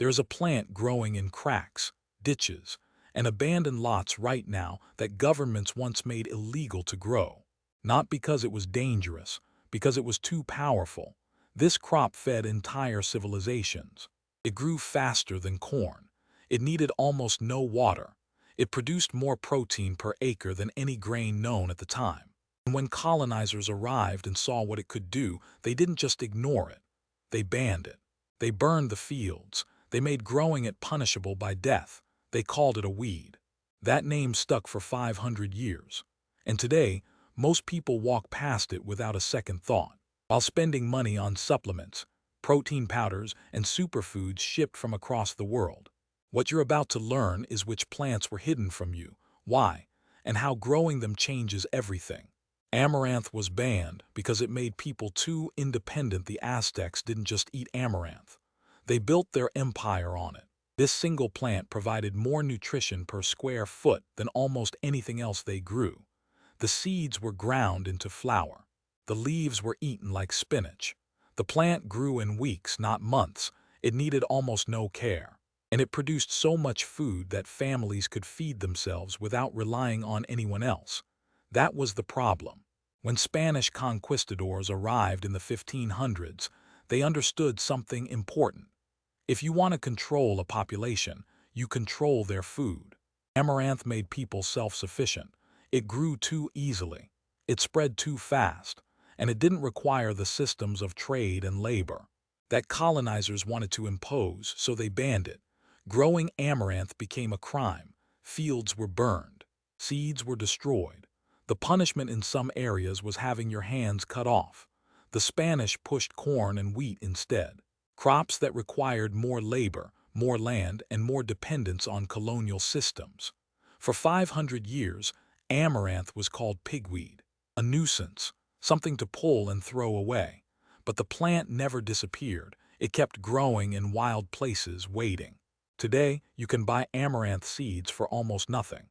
There is a plant growing in cracks, ditches, and abandoned lots right now that governments once made illegal to grow. Not because it was dangerous, because it was too powerful. This crop fed entire civilizations. It grew faster than corn. It needed almost no water. It produced more protein per acre than any grain known at the time. And when colonizers arrived and saw what it could do, they didn't just ignore it. They banned it. They burned the fields. They made growing it punishable by death. They called it a weed. That name stuck for 500 years. And today, most people walk past it without a second thought, while spending money on supplements, protein powders, and superfoods shipped from across the world. What you're about to learn is which plants were hidden from you, why, and how growing them changes everything. Amaranth was banned because it made people too independent. The Aztecs didn't just eat amaranth. They built their empire on it. This single plant provided more nutrition per square foot than almost anything else they grew. The seeds were ground into flour. The leaves were eaten like spinach. The plant grew in weeks, not months. It needed almost no care. And it produced so much food that families could feed themselves without relying on anyone else. That was the problem. When Spanish conquistadors arrived in the 1500s, they understood something important. If you want to control a population, you control their food. Amaranth made people self-sufficient. It grew too easily. It spread too fast. And it didn't require the systems of trade and labor that colonizers wanted to impose, so they banned it. Growing amaranth became a crime. Fields were burned. Seeds were destroyed. The punishment in some areas was having your hands cut off. The Spanish pushed corn and wheat instead, crops that required more labor, more land, and more dependence on colonial systems. For 500 years, amaranth was called pigweed, a nuisance, something to pull and throw away. But the plant never disappeared. It kept growing in wild places, waiting. Today, you can buy amaranth seeds for almost nothing.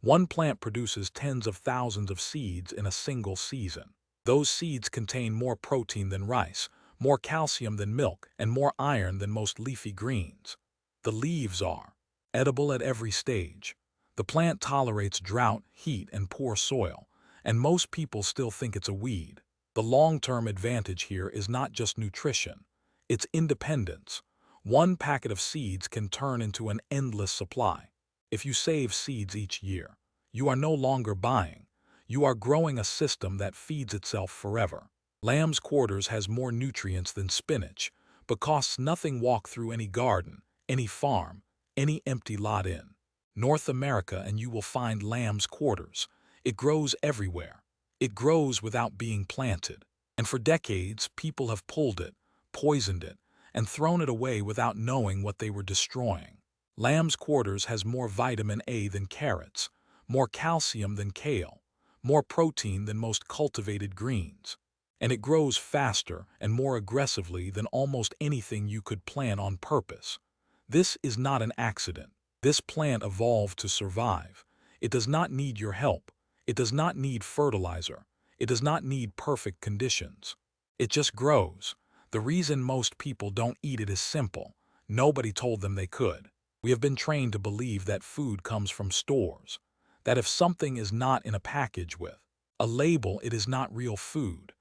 One plant produces tens of thousands of seeds in a single season. Those seeds contain more protein than rice, more calcium than milk, and more iron than most leafy greens. The leaves are edible at every stage. The plant tolerates drought, heat, and poor soil, and most people still think it's a weed. The long-term advantage here is not just nutrition, it's independence. One packet of seeds can turn into an endless supply. If you save seeds each year, you are no longer buying. You are growing a system that feeds itself forever. Lamb's quarters has more nutrients than spinach, but costs nothing. Walk through any garden, any farm, any empty lot in North America and you will find lamb's quarters. It grows everywhere. It grows without being planted. And for decades, people have pulled it, poisoned it, and thrown it away without knowing what they were destroying. Lamb's quarters has more vitamin A than carrots, more calcium than kale, more protein than most cultivated greens. And it grows faster and more aggressively than almost anything you could plant on purpose. This is not an accident. This plant evolved to survive. It does not need your help. It does not need fertilizer. It does not need perfect conditions. It just grows. The reason most people don't eat it is simple. Nobody told them they could. We have been trained to believe that food comes from stores, that if something is not in a package with a label, it is not real food.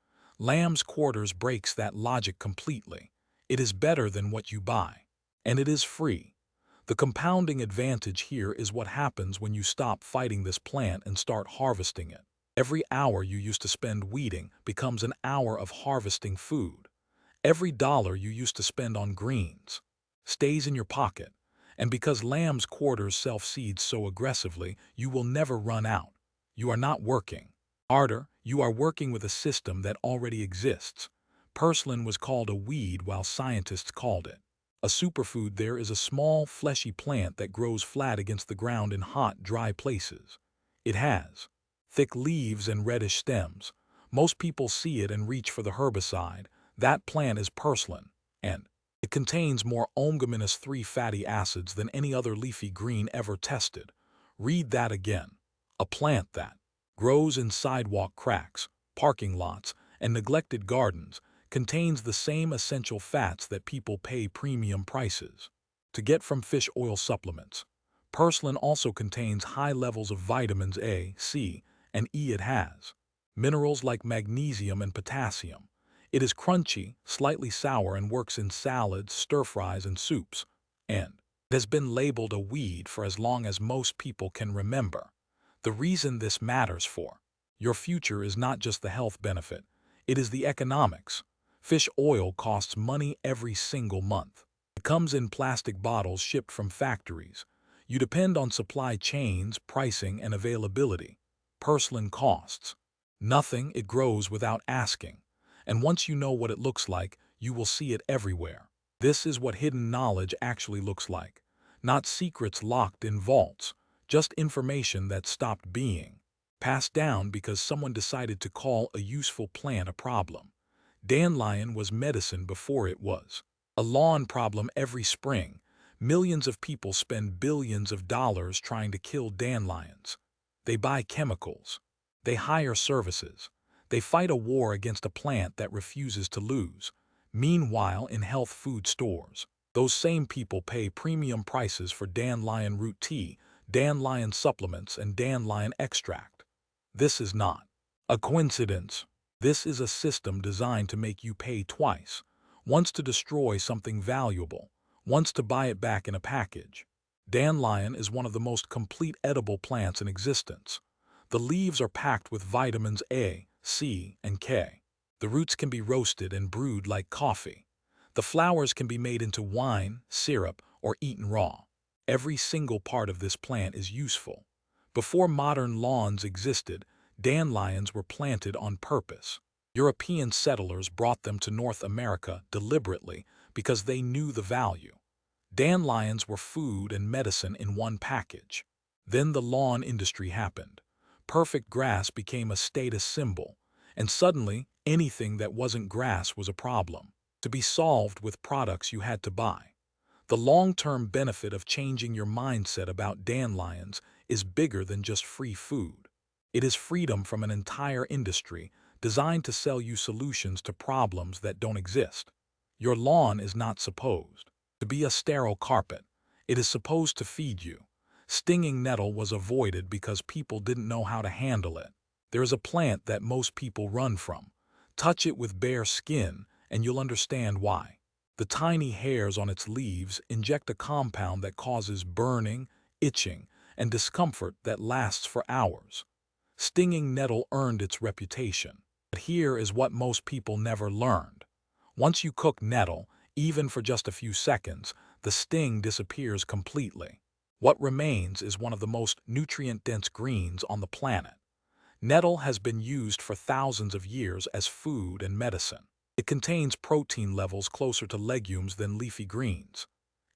Lamb's quarters breaks that logic completely. It is better than what you buy, and it is free. The compounding advantage here is what happens when you stop fighting this plant and start harvesting it. Every hour you used to spend weeding becomes an hour of harvesting food. Every dollar you used to spend on greens stays in your pocket. And because lamb's quarters self-seed so aggressively, you will never run out. You are not working harder, you are working with a system that already exists. Purslane was called a weed while scientists called it a superfood. There is a small, fleshy plant that grows flat against the ground in hot, dry places. It has thick leaves and reddish stems. Most people see it and reach for the herbicide. That plant is purslane, and it contains more omega-3 fatty acids than any other leafy green ever tested. Read that again. A plant that grows in sidewalk cracks, parking lots, and neglected gardens contains the same essential fats that people pay premium prices to get from fish oil supplements. Purslane also contains high levels of vitamins A, C, and E. It has minerals like magnesium and potassium. It is crunchy, slightly sour, and works in salads, stir-fries, and soups. And it has been labeled a weed for as long as most people can remember. The reason this matters for your future is not just the health benefit, it is the economics. Fish oil costs money every single month. It comes in plastic bottles shipped from factories. You depend on supply chains, pricing, and availability. Purslane costs nothing. It grows without asking. And once you know what it looks like, you will see it everywhere. This is what hidden knowledge actually looks like. Not secrets locked in vaults, just information that stopped being passed down because someone decided to call a useful plant a problem. Dandelion was medicine before it was a lawn problem. Every spring, millions of people spend billions of dollars trying to kill dandelions. They buy chemicals. They hire services. They fight a war against a plant that refuses to lose. Meanwhile, in health food stores, those same people pay premium prices for dandelion root tea, dandelion supplements, and dandelion extract. This is not a coincidence. This is a system designed to make you pay twice, once to destroy something valuable, once to buy it back in a package. Dandelion is one of the most complete edible plants in existence. The leaves are packed with vitamins A, C, and K. The roots can be roasted and brewed like coffee. The flowers can be made into wine, syrup, or eaten raw. Every single part of this plant is useful. Before modern lawns existed, dandelions were planted on purpose. European settlers brought them to North America deliberately because they knew the value. Dandelions were food and medicine in one package. Then the lawn industry happened. Perfect grass became a status symbol, and suddenly anything that wasn't grass was a problem, to be solved with products you had to buy. The long-term benefit of changing your mindset about dandelions is bigger than just free food. It is freedom from an entire industry designed to sell you solutions to problems that don't exist. Your lawn is not supposed to be a sterile carpet. It is supposed to feed you. Stinging nettle was avoided because people didn't know how to handle it. There is a plant that most people run from. Touch it with bare skin, and you'll understand why. The tiny hairs on its leaves inject a compound that causes burning, itching, and discomfort that lasts for hours. Stinging nettle earned its reputation. But here is what most people never learned. Once you cook nettle, even for just a few seconds, the sting disappears completely. What remains is one of the most nutrient-dense greens on the planet. Nettle has been used for thousands of years as food and medicine. It contains protein levels closer to legumes than leafy greens.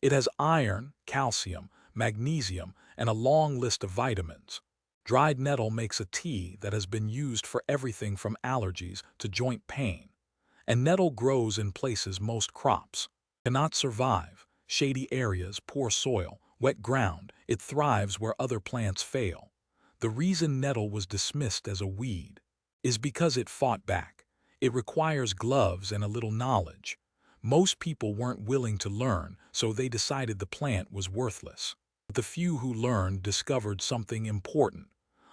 It has iron, calcium, magnesium, and a long list of vitamins. Dried nettle makes a tea that has been used for everything from allergies to joint pain. And nettle grows in places most crops cannot survive: shady areas, poor soil, wet ground. It thrives where other plants fail. The reason nettle was dismissed as a weed is because it fought back. It requires gloves and a little knowledge. Most people weren't willing to learn, so they decided the plant was worthless. But the few who learned discovered something important.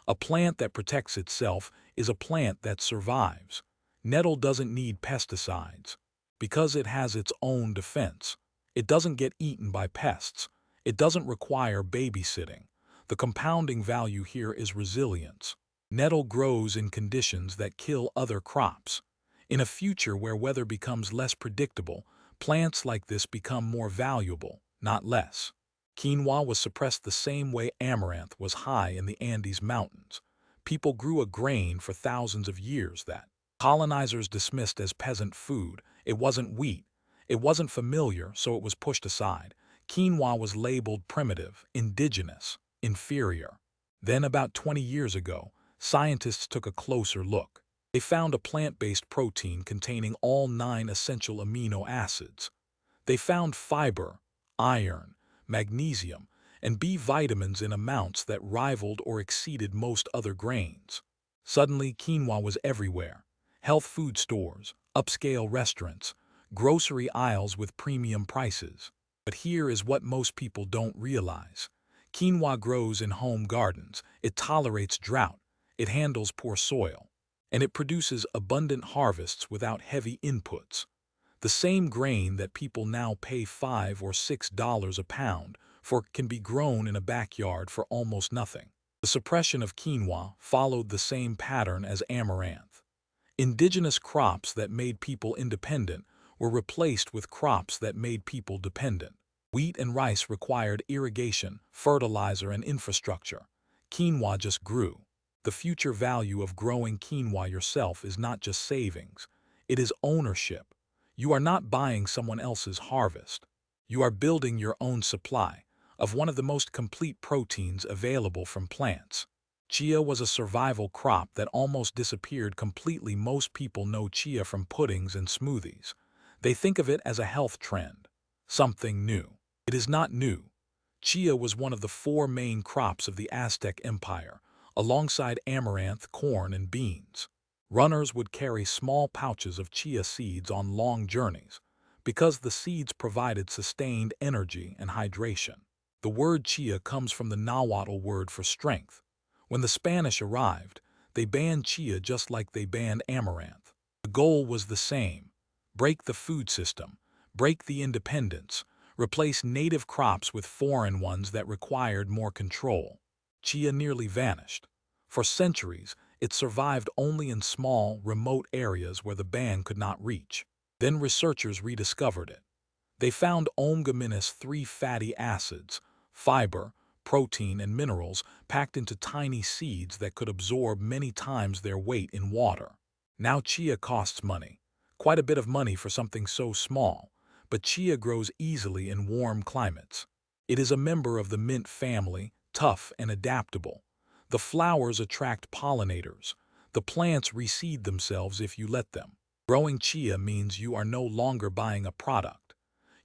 A plant that protects itself is a plant that survives. Nettle doesn't need pesticides because it has its own defense. It doesn't get eaten by pests. It doesn't require babysitting. The compounding value here is resilience. Nettle grows in conditions that kill other crops. In a future where weather becomes less predictable, plants like this become more valuable, not less. Quinoa was suppressed the same way amaranth was high in the Andes Mountains. People grew a grain for thousands of years that colonizers dismissed as peasant food. It wasn't wheat. It wasn't familiar, so it was pushed aside. Quinoa was labeled primitive, indigenous, inferior. Then, about 20 years ago, scientists took a closer look. They found a plant-based protein containing all 9 essential amino acids. They found fiber, iron, magnesium, and B vitamins in amounts that rivaled or exceeded most other grains. Suddenly, quinoa was everywhere. Health food stores, upscale restaurants, grocery aisles with premium prices. But here is what most people don't realize. Quinoa grows in home gardens. It tolerates drought. It handles poor soil. And it produces abundant harvests without heavy inputs. The same grain that people now pay $5 or $6 a pound for can be grown in a backyard for almost nothing. The suppression of quinoa followed the same pattern as amaranth. Indigenous crops that made people independent were replaced with crops that made people dependent. Wheat and rice required irrigation, fertilizer, and infrastructure. Quinoa just grew. The future value of growing quinoa yourself is not just savings. It is ownership. You are not buying someone else's harvest. You are building your own supply of one of the most complete proteins available from plants. Chia was a survival crop that almost disappeared completely. Most people know chia from puddings and smoothies. They think of it as a health trend, something new. It is not new. Chia was one of the 4 main crops of the Aztec Empire, alongside amaranth, corn, and beans. Runners would carry small pouches of chia seeds on long journeys because the seeds provided sustained energy and hydration. The word chia comes from the Nahuatl word for strength. When the Spanish arrived, they banned chia just like they banned amaranth. The goal was the same: break the food system, break the independence, replace native crops with foreign ones that required more control. Chia nearly vanished. For centuries, it survived only in small, remote areas where the ban could not reach. Then researchers rediscovered it. They found omega-3 fatty acids, fiber, protein, and minerals packed into tiny seeds that could absorb many times their weight in water. Now chia costs money, quite a bit of money for something so small, but chia grows easily in warm climates. It is a member of the mint family, tough and adaptable. The flowers attract pollinators. The plants reseed themselves if you let them. Growing chia means you are no longer buying a product.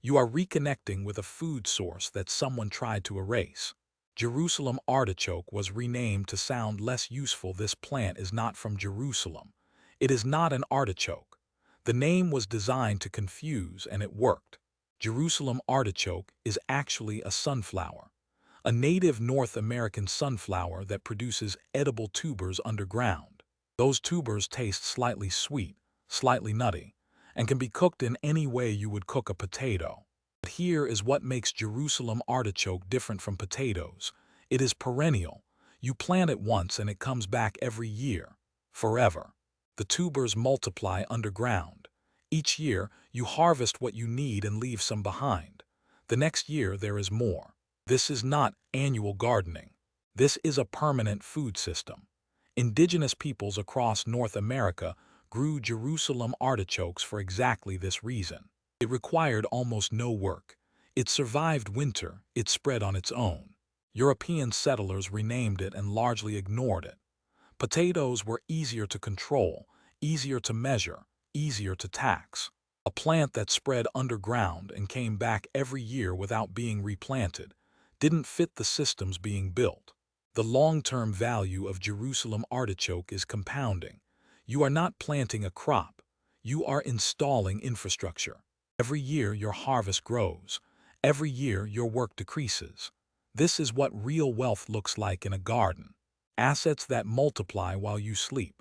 You are reconnecting with a food source that someone tried to erase. Jerusalem artichoke was renamed to sound less useful. This plant is not from Jerusalem. It is not an artichoke. The name was designed to confuse, and it worked. Jerusalem artichoke is actually a sunflower, a native North American sunflower that produces edible tubers underground. Those tubers taste slightly sweet, slightly nutty, and can be cooked in any way you would cook a potato. But here is what makes Jerusalem artichoke different from potatoes. It is perennial. You plant it once and it comes back every year, forever. The tubers multiply underground. Each year, you harvest what you need and leave some behind. The next year, there is more. This is not annual gardening. This is a permanent food system. Indigenous peoples across North America grew Jerusalem artichokes for exactly this reason. It required almost no work. It survived winter. It spread on its own. European settlers renamed it and largely ignored it. Potatoes were easier to control, easier to measure, easier to tax. A plant that spread underground and came back every year without being replanted didn't fit the systems being built. The long-term value of Jerusalem artichoke is compounding. You are not planting a crop. You are installing infrastructure. Every year your harvest grows. Every year your work decreases. This is what real wealth looks like in a garden. Assets that multiply while you sleep.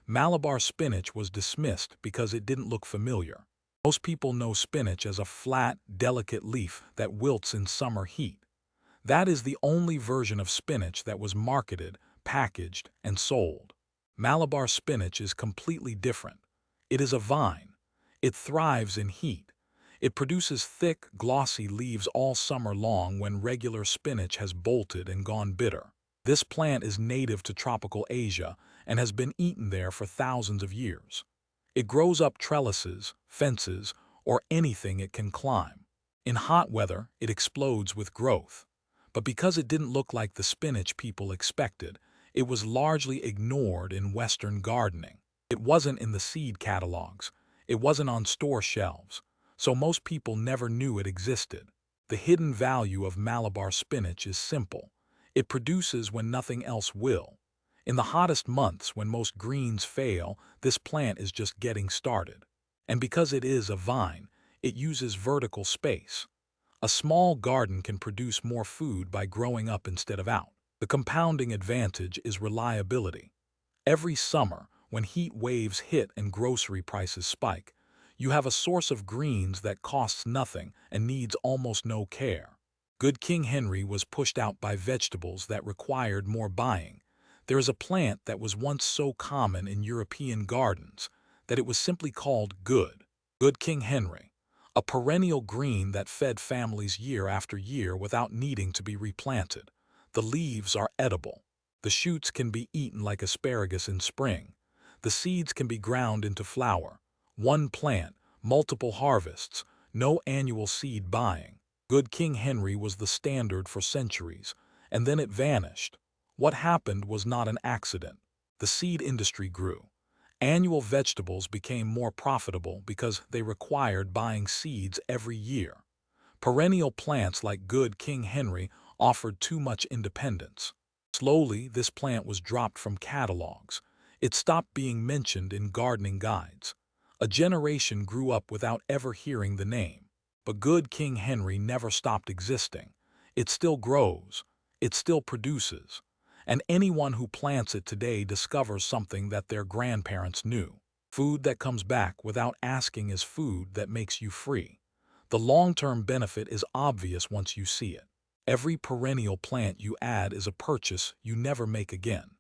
Malabar spinach was dismissed because it didn't look familiar. Most people know spinach as a flat, delicate leaf that wilts in summer heat. That is the only version of spinach that was marketed, packaged, and sold. Malabar spinach is completely different. It is a vine. It thrives in heat. It produces thick, glossy leaves all summer long when regular spinach has bolted and gone bitter. This plant is native to tropical Asia and has been eaten there for thousands of years. It grows up trellises, fences, or anything it can climb. In hot weather, it explodes with growth. But because it didn't look like the spinach people expected, it was largely ignored in Western gardening. It wasn't in the seed catalogs. It wasn't on store shelves. So most people never knew it existed. The hidden value of Malabar spinach is simple. It produces when nothing else will. In the hottest months when most greens fail, this plant is just getting started. And because it is a vine, it uses vertical space. A small garden can produce more food by growing up instead of out. The compounding advantage is reliability. Every summer, when heat waves hit and grocery prices spike, you have a source of greens that costs nothing and needs almost no care. Good King Henry was pushed out by vegetables that required more buying. There is a plant that was once so common in European gardens that it was simply called Good King Henry, a perennial green that fed families year after year without needing to be replanted. The leaves are edible. The shoots can be eaten like asparagus in spring. The seeds can be ground into flour. One plant, multiple harvests, no annual seed buying. Good King Henry was the standard for centuries, and then it vanished. What happened was not an accident. The seed industry grew. Annual vegetables became more profitable because they required buying seeds every year. Perennial plants like Good King Henry offered too much independence. Slowly, this plant was dropped from catalogs. It stopped being mentioned in gardening guides. A generation grew up without ever hearing the name. But Good King Henry never stopped existing. It still grows. It still produces. And anyone who plants it today discovers something that their grandparents knew. Food that comes back without asking is food that makes you free. The long-term benefit is obvious once you see it. Every perennial plant you add is a purchase you never make again.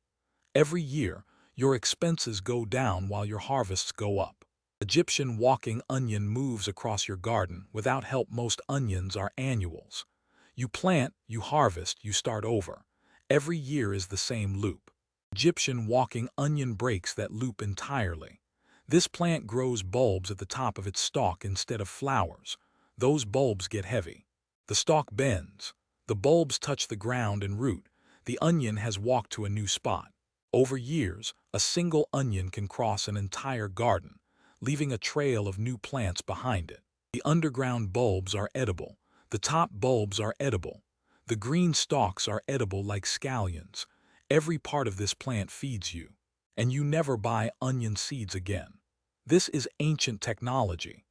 Every year, your expenses go down while your harvests go up. Egyptian walking onion moves across your garden without help. Most onions are annuals. You plant, you harvest, you start over. Every year is the same loop. Egyptian walking onion breaks that loop entirely. This plant grows bulbs at the top of its stalk instead of flowers. Those bulbs get heavy. The stalk bends. The bulbs touch the ground and root. The onion has walked to a new spot. Over years, a single onion can cross an entire garden, leaving a trail of new plants behind it. The underground bulbs are edible. The top bulbs are edible. The green stalks are edible like scallions. Every part of this plant feeds you, and you never buy onion seeds again. This is ancient technology.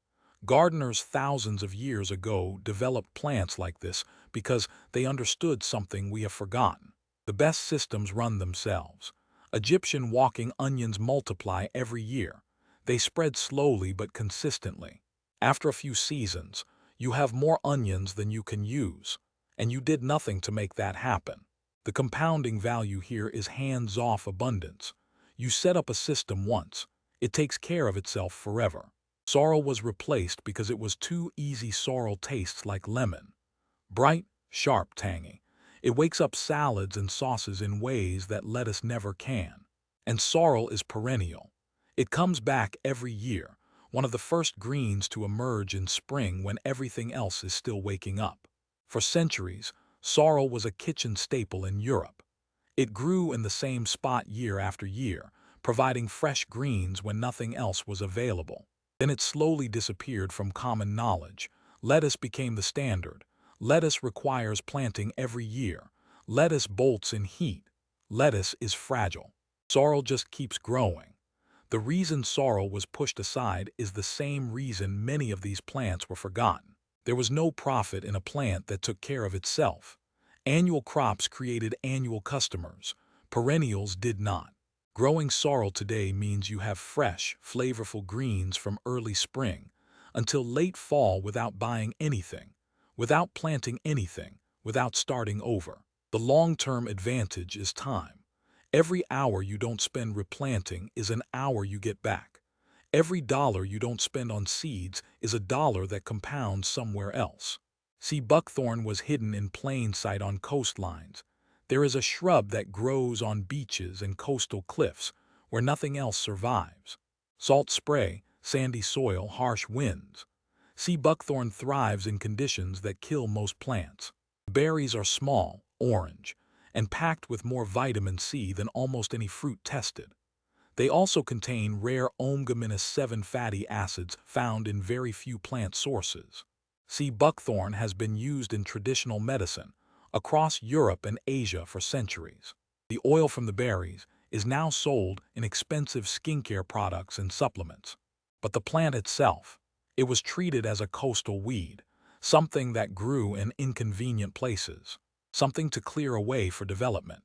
Gardeners thousands of years ago developed plants like this because they understood something we have forgotten. The best systems run themselves. Egyptian walking onions multiply every year. They spread slowly but consistently. After a few seasons, you have more onions than you can use, and you did nothing to make that happen. The compounding value here is hands-off abundance. You set up a system once. It takes care of itself forever. Sorrel was replaced because it was too easy. Sorrel tastes like lemon. Bright, sharp, tangy. It wakes up salads and sauces in ways that lettuce never can. And sorrel is perennial. It comes back every year, one of the first greens to emerge in spring when everything else is still waking up. For centuries, sorrel was a kitchen staple in Europe. It grew in the same spot year after year, providing fresh greens when nothing else was available. Then it slowly disappeared from common knowledge. Lettuce became the standard. Lettuce requires planting every year. Lettuce bolts in heat. Lettuce is fragile. Sorrel just keeps growing. The reason sorrel was pushed aside is the same reason many of these plants were forgotten. There was no profit in a plant that took care of itself. Annual crops created annual customers. Perennials did not. Growing sorrel today means you have fresh, flavorful greens from early spring until late fall without buying anything, without planting anything, without starting over. The long-term advantage is time. Every hour you don't spend replanting is an hour you get back. Every dollar you don't spend on seeds is a dollar that compounds somewhere else. See, buckthorn was hidden in plain sight on coastlines. There is a shrub that grows on beaches and coastal cliffs where nothing else survives. Salt spray, sandy soil, harsh winds. Sea buckthorn thrives in conditions that kill most plants. Berries are small, orange, and packed with more vitamin C than almost any fruit tested. They also contain rare omega-7 fatty acids found in very few plant sources. Sea buckthorn has been used in traditional medicine across Europe and Asia for centuries. The oil from the berries is now sold in expensive skincare products and supplements. But the plant itself, it was treated as a coastal weed, something that grew in inconvenient places, something to clear a way for development.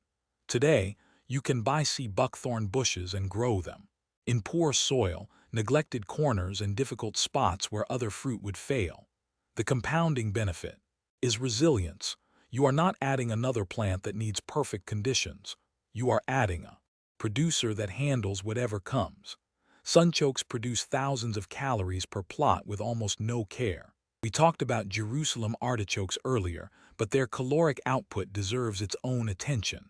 Today, you can buy buckthorn bushes and grow them. In poor soil, neglected corners and difficult spots where other fruit would fail. The compounding benefit is resilience. You are not adding another plant that needs perfect conditions. You are adding a producer that handles whatever comes. Sunchokes produce thousands of calories per plot with almost no care. We talked about Jerusalem artichokes earlier, but their caloric output deserves its own attention.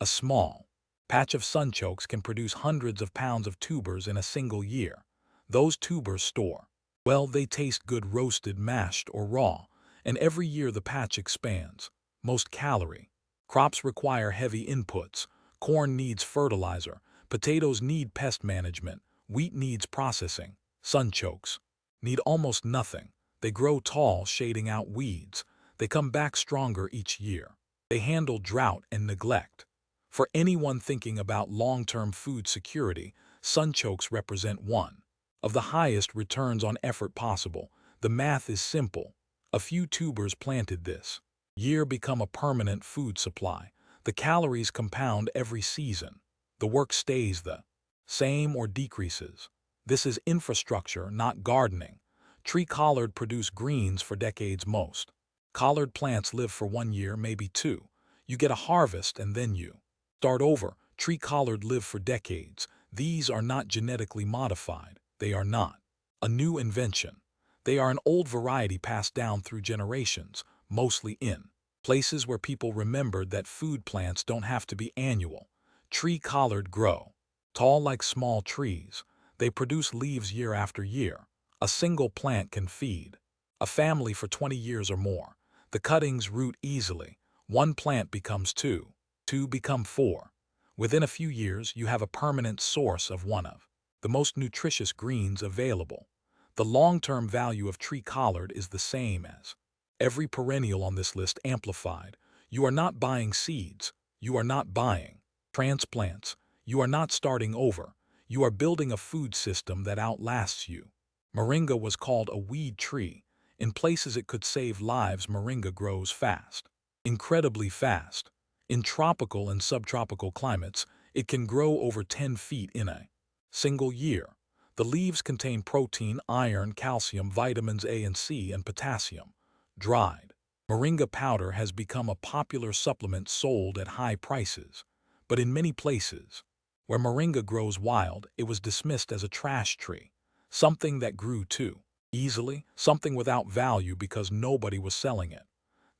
A small patch of sunchokes can produce hundreds of pounds of tubers in a single year. Those tubers store. Well, they taste good roasted, mashed, or raw, and every year the patch expands. Most calorie crops require heavy inputs. Corn needs fertilizer, potatoes need pest management, wheat needs processing. Sunchokes need almost nothing. They grow tall, shading out weeds. They come back stronger each year. They handle drought and neglect. For anyone thinking about long-term food security, sunchokes represent one of the highest returns on effort possible. The math is simple. A few tubers planted this year become a permanent food supply. The calories compound every season. The work stays the same or decreases. This is infrastructure, not gardening. Tree collard produce greens for decades most. Collard plants live for 1 year, maybe 2. You get a harvest and then you start over. Tree collard live for decades. These are not genetically modified. They are not a new invention. They are an old variety passed down through generations, mostly in places where people remembered that food plants don't have to be annual. Tree collard grow tall like small trees. They produce leaves year after year. A single plant can feed a family for 20 years or more. The cuttings root easily. 1 plant becomes 2. 2 become 4. Within a few years, you have a permanent source of one of the most nutritious greens available. The long-term value of tree collard is the same as every perennial on this list amplified. You are not buying seeds. You are not buying transplants. You are not starting over. You are building a food system that outlasts you. Moringa was called a weed tree. In places it could save lives, moringa grows fast. Incredibly fast. In tropical and subtropical climates, it can grow over 10 feet in a single year. The leaves contain protein, iron, calcium, vitamins A and C, and potassium. Dried moringa powder has become a popular supplement sold at high prices. But in many places where moringa grows wild, it was dismissed as a trash tree, something that grew too easily, something without value because nobody was selling it.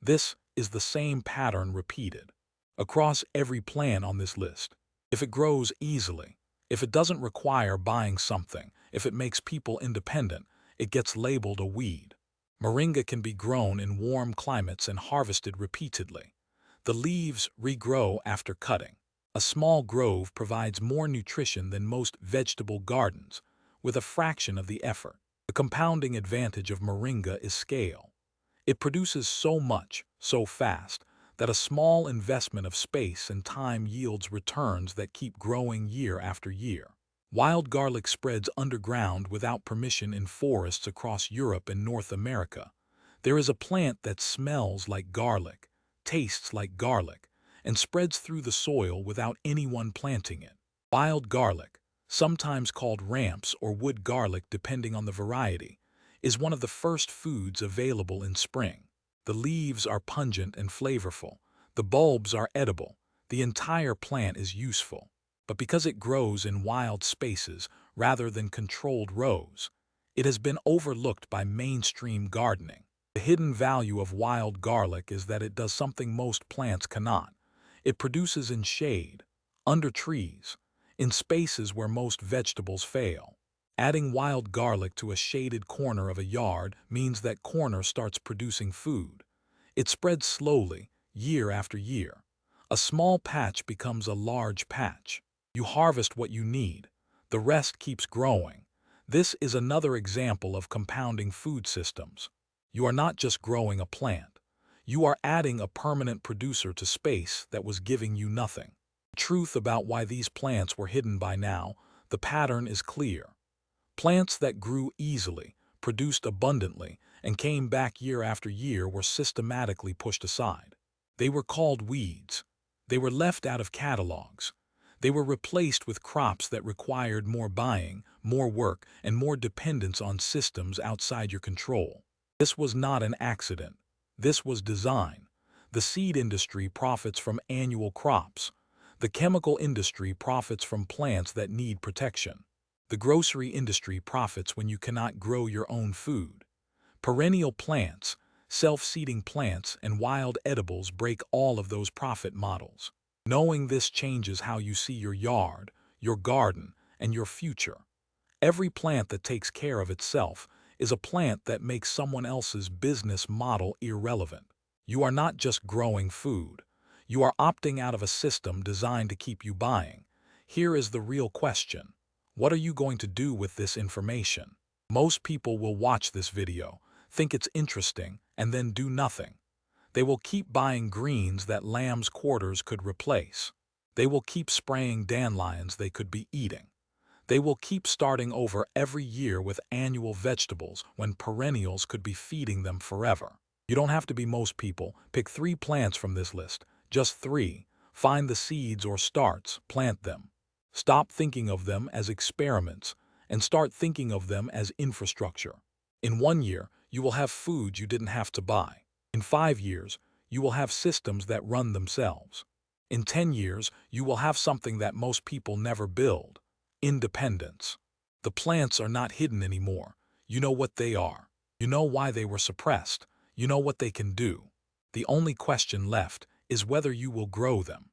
This is the same pattern repeated across every plant on this list. If it grows easily, if it doesn't require buying something, if it makes people independent, it gets labeled a weed. Moringa can be grown in warm climates and harvested repeatedly. The leaves regrow after cutting. A small grove provides more nutrition than most vegetable gardens, with a fraction of the effort. The compounding advantage of moringa is scale. It produces so much, so fast, that a small investment of space and time yields returns that keep growing year after year. Wild garlic spreads underground without permission in forests across Europe and North America. There is a plant that smells like garlic, tastes like garlic, and spreads through the soil without anyone planting it. Wild garlic, sometimes called ramps or wood garlic depending on the variety, is one of the first foods available in spring. The leaves are pungent and flavorful. The bulbs are edible. The entire plant is useful. But because it grows in wild spaces rather than controlled rows, it has been overlooked by mainstream gardening. The hidden value of wild garlic is that it does something most plants cannot. It produces in shade, under trees, in spaces where most vegetables fail. Adding wild garlic to a shaded corner of a yard means that corner starts producing food. It spreads slowly, year after year. A small patch becomes a large patch. You harvest what you need. The rest keeps growing. This is another example of compounding food systems. You are not just growing a plant. You are adding a permanent producer to space that was giving you nothing. The truth about why these plants were hidden by now, the pattern is clear. Plants that grew easily, produced abundantly, and came back year after year were systematically pushed aside. They were called weeds. They were left out of catalogs. They were replaced with crops that required more buying, more work, and more dependence on systems outside your control. This was not an accident. This was design. The seed industry profits from annual crops. The chemical industry profits from plants that need protection. The grocery industry profits when you cannot grow your own food. Perennial plants, self-seeding plants, and wild edibles break all of those profit models. Knowing this changes how you see your yard, your garden, and your future. Every plant that takes care of itself is a plant that makes someone else's business model irrelevant. You are not just growing food. You are opting out of a system designed to keep you buying. Here is the real question. What are you going to do with this information? Most people will watch this video, think it's interesting, and then do nothing. They will keep buying greens that lamb's quarters could replace. They will keep spraying dandelions they could be eating. They will keep starting over every year with annual vegetables when perennials could be feeding them forever. You don't have to be most people. Pick 3 plants from this list. Just 3. Find the seeds or starts, plant them. Stop thinking of them as experiments and start thinking of them as infrastructure. In 1 year, you will have food you didn't have to buy. In 5 years, you will have systems that run themselves. In 10 years, you will have something that most people never build: independence. The plants are not hidden anymore. You know what they are. You know why they were suppressed. You know what they can do. The only question left is whether you will grow them.